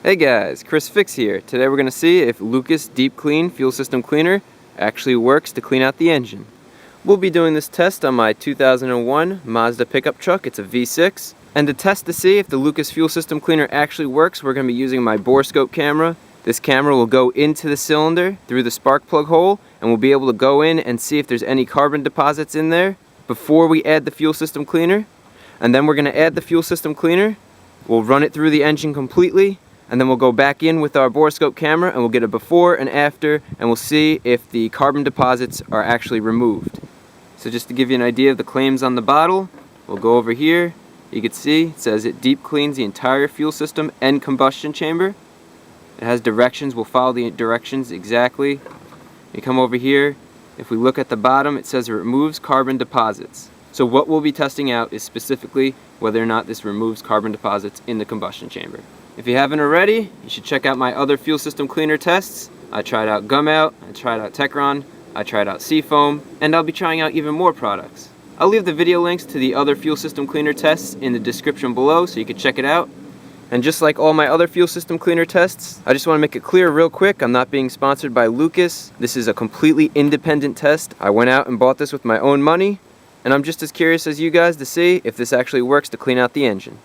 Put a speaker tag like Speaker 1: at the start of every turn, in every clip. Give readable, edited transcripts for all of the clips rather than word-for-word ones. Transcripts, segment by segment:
Speaker 1: Hey guys, ChrisFix here. Today we're going to see if Lucas Deep Clean Fuel System Cleaner actually works to clean out the engine. We'll be doing this test on my 2001 Mazda pickup truck. It's a V6. And to test to see if the Lucas Fuel System Cleaner actually works, we're going to be using my borescope camera. This camera will go into the cylinder through the spark plug hole, and we'll be able to go in and see if there's any carbon deposits in there before we add the fuel system cleaner. And then we're going to add the fuel system cleaner. We'll run it through the engine completely, and then we'll go back in with our borescope camera and we'll get a before and after, and we'll see if the carbon deposits are actually removed. So just to give you an idea of the claims on the bottle, we'll go over here. You can see it says it deep cleans the entire fuel system and combustion chamber. It has directions. We'll follow the directions exactly. You come over here. If we look at the bottom, it says it removes carbon deposits. So what we'll be testing out is specifically whether or not this removes carbon deposits in the combustion chamber. If you haven't already, you should check out my other fuel system cleaner tests. I tried out Gumout, I tried out Techron, I tried out Seafoam, and I'll be trying out even more products. I'll leave the video links to the other fuel system cleaner tests in the description below so you can check it out. And just like all my other fuel system cleaner tests, I just want to make it clear real quick, I'm not being sponsored by Lucas. This is a completely independent test. I went out and bought this with my own money, and I'm just as curious as you guys to see if this actually works to clean out the engine.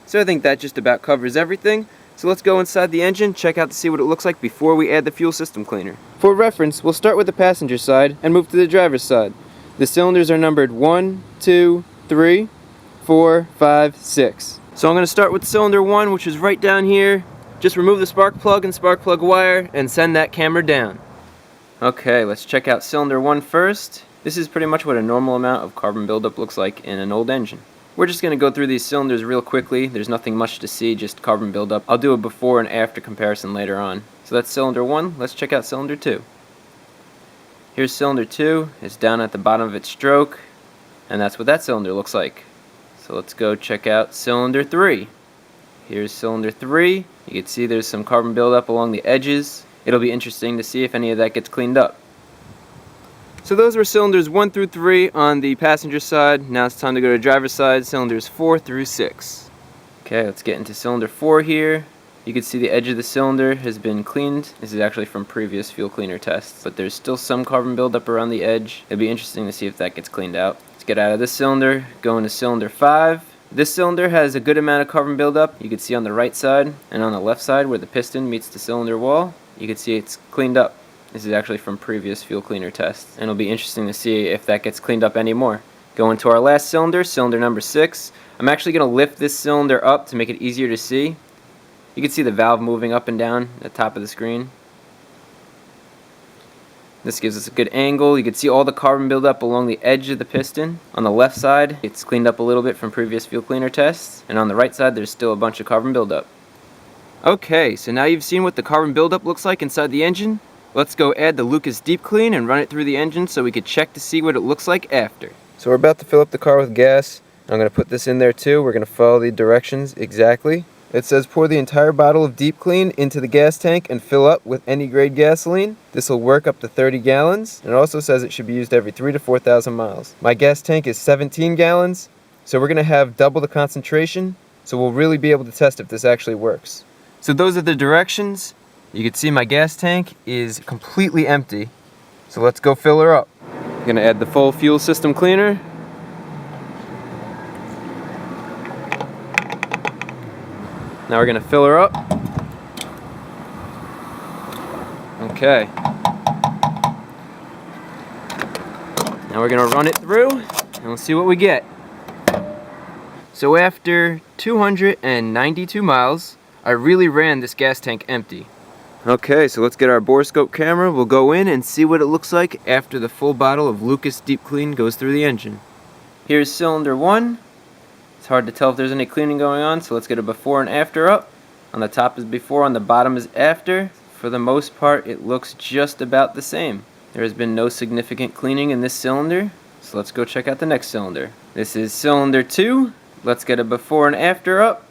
Speaker 1: So I think that just about covers everything. So let's go inside the engine, check out to see what it looks like before we add the fuel system cleaner. For reference, we'll start with the passenger side and move to the driver's side. The cylinders are numbered 1, 2, 3, 4, 5, 6. So I'm going to start with cylinder 1, which is right down here. Just remove the spark plug and spark plug wire and send that camera down. Okay, let's check out cylinder 1 first. This is pretty much what a normal amount of carbon buildup looks like in an old engine. We're just going to go through these cylinders real quickly. There's nothing much to see, just carbon buildup. I'll do a before and after comparison later on. So that's cylinder 1. Let's check out cylinder 2. Here's cylinder 2. It's down at the bottom of its stroke, and that's what that cylinder looks like. So let's go check out cylinder 3. Here's cylinder 3. You can see there's some carbon buildup along the edges. It'll be interesting to see if any of that gets cleaned up. So those were cylinders 1 through 3 on the passenger side. Now it's time to go to driver's side, cylinders 4 through 6. Okay, let's get into cylinder 4 here. You can see the edge of the cylinder has been cleaned. This is actually from previous fuel cleaner tests, but there's still some carbon buildup around the edge. It'll be interesting to see if that gets cleaned out. Let's get out of this cylinder, go into cylinder 5. This cylinder has a good amount of carbon buildup. You can see on the right side and on the left side where the piston meets the cylinder wall. You can see it's cleaned up. This is actually from previous fuel cleaner tests, and it'll be interesting to see if that gets cleaned up anymore. Going to our last cylinder, cylinder number 6. I'm actually going to lift this cylinder up to make it easier to see. You can see the valve moving up and down at the top of the screen. This gives us a good angle. You can see all the carbon buildup along the edge of the piston. On the left side, it's cleaned up a little bit from previous fuel cleaner tests, and on the right side, there's still a bunch of carbon buildup. Okay, so now you've seen what the carbon buildup looks like inside the engine. Let's go add the Lucas Deep Clean and run it through the engine so we could check to see what it looks like after. So we're about to fill up the car with gas. I'm going to put this in there too. We're going to follow the directions exactly. It says pour the entire bottle of Deep Clean into the gas tank and fill up with any grade gasoline. This will work up to 30 gallons. And it also says it should be used every 3,000 to 4,000 miles. My gas tank is 17 gallons, so we're going to have double the concentration. So we'll really be able to test if this actually works. So those are the directions. You can see my gas tank is completely empty, so let's go fill her up. I'm going to add the full fuel system cleaner. Now we're going to fill her up. Okay. Now we're going to run it through, and we'll see what we get. So after 292 miles, I really ran this gas tank empty. Okay, so let's get our borescope camera. We'll go in and see what it looks like after the full bottle of Lucas Deep Clean goes through the engine. Here's cylinder 1. It's hard to tell if there's any cleaning going on, so let's get a before and after up. On the top is before, on the bottom is after. For the most part, it looks just about the same. There has been no significant cleaning in this cylinder, so let's go check out the next cylinder. This is cylinder 2. Let's get a before and after up.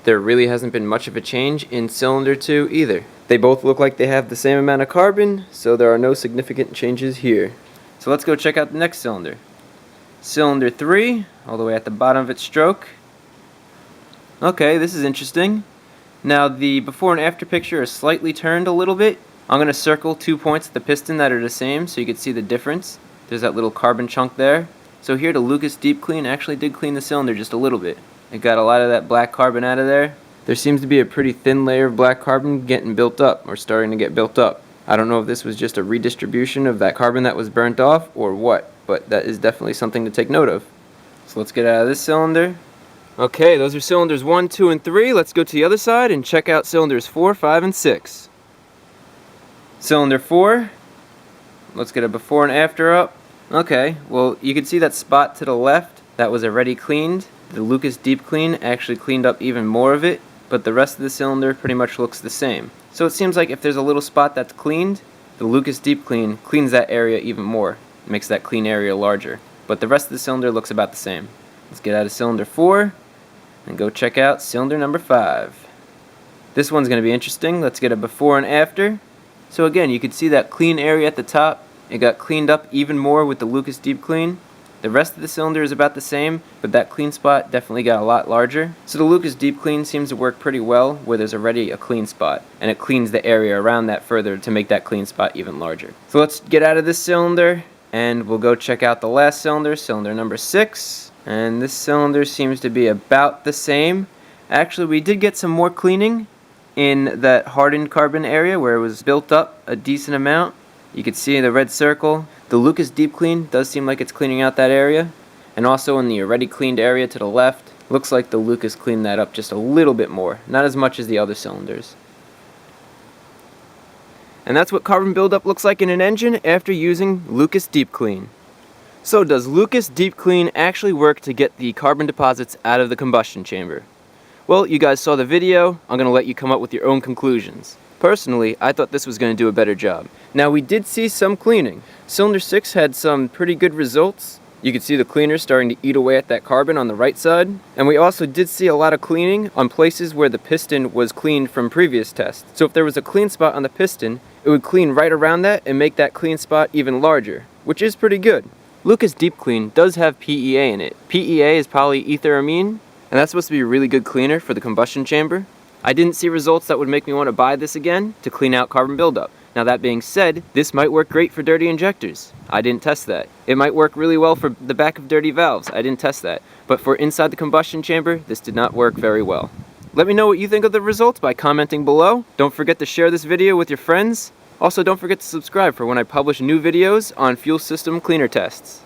Speaker 1: There really hasn't been much of a change in cylinder 2 either. They both look like they have the same amount of carbon, so there are no significant changes here. So let's go check out the next cylinder. Cylinder 3, all the way at the bottom of its stroke. Okay, this is interesting. Now the before and after picture is slightly turned a little bit. I'm going to circle 2 points at the piston that are the same so you can see the difference. There's that little carbon chunk there. So here the Lucas Deep Clean actually did clean the cylinder just a little bit. It got a lot of that black carbon out of there. There seems to be a pretty thin layer of black carbon getting built up, or starting to get built up. I don't know if this was just a redistribution of that carbon that was burnt off or what, but that is definitely something to take note of. So let's get out of this cylinder. Okay, those are cylinders 1, 2, and 3. Let's go to the other side and check out cylinders 4, 5, and 6. Cylinder 4. Let's get a before and after up. Okay, well you can see that spot to the left that was already cleaned. The Lucas Deep Clean actually cleaned up even more of it, but the rest of the cylinder pretty much looks the same. So it seems like if there's a little spot that's cleaned, the Lucas Deep Clean cleans that area even more. It makes that clean area larger. But the rest of the cylinder looks about the same. Let's get out of cylinder 4 and go check out cylinder number 5. This one's going to be interesting. Let's get a before and after. So again, you can see that clean area at the top. It got cleaned up even more with the Lucas Deep Clean. The rest of the cylinder is about the same, but that clean spot definitely got a lot larger. So the Lucas Deep Clean seems to work pretty well where there's already a clean spot, and it cleans the area around that further to make that clean spot even larger. So let's get out of this cylinder and we'll go check out the last cylinder, cylinder number 6. And this cylinder seems to be about the same. Actually, we did get some more cleaning in that hardened carbon area where it was built up a decent amount. You can see the red circle. The Lucas Deep Clean does seem like it's cleaning out that area. And also in the already cleaned area to the left, looks like the Lucas cleaned that up just a little bit more. Not as much as the other cylinders. And that's what carbon buildup looks like in an engine after using Lucas Deep Clean. So does Lucas Deep Clean actually work to get the carbon deposits out of the combustion chamber? Well, you guys saw the video. I'm going to let you come up with your own conclusions. Personally, I thought this was going to do a better job. Now, we did see some cleaning. Cylinder 6 had some pretty good results. You could see the cleaner starting to eat away at that carbon on the right side. And we also did see a lot of cleaning on places where the piston was cleaned from previous tests. So if there was a clean spot on the piston, it would clean right around that and make that clean spot even larger, which is pretty good. Lucas Deep Clean does have PEA in it. PEA is polyetheramine, and that's supposed to be a really good cleaner for the combustion chamber. I didn't see results that would make me want to buy this again to clean out carbon buildup. Now that being said, this might work great for dirty injectors. I didn't test that. It might work really well for the back of dirty valves. I didn't test that. But for inside the combustion chamber, this did not work very well. Let me know what you think of the results by commenting below. Don't forget to share this video with your friends. Also, don't forget to subscribe for when I publish new videos on fuel system cleaner tests.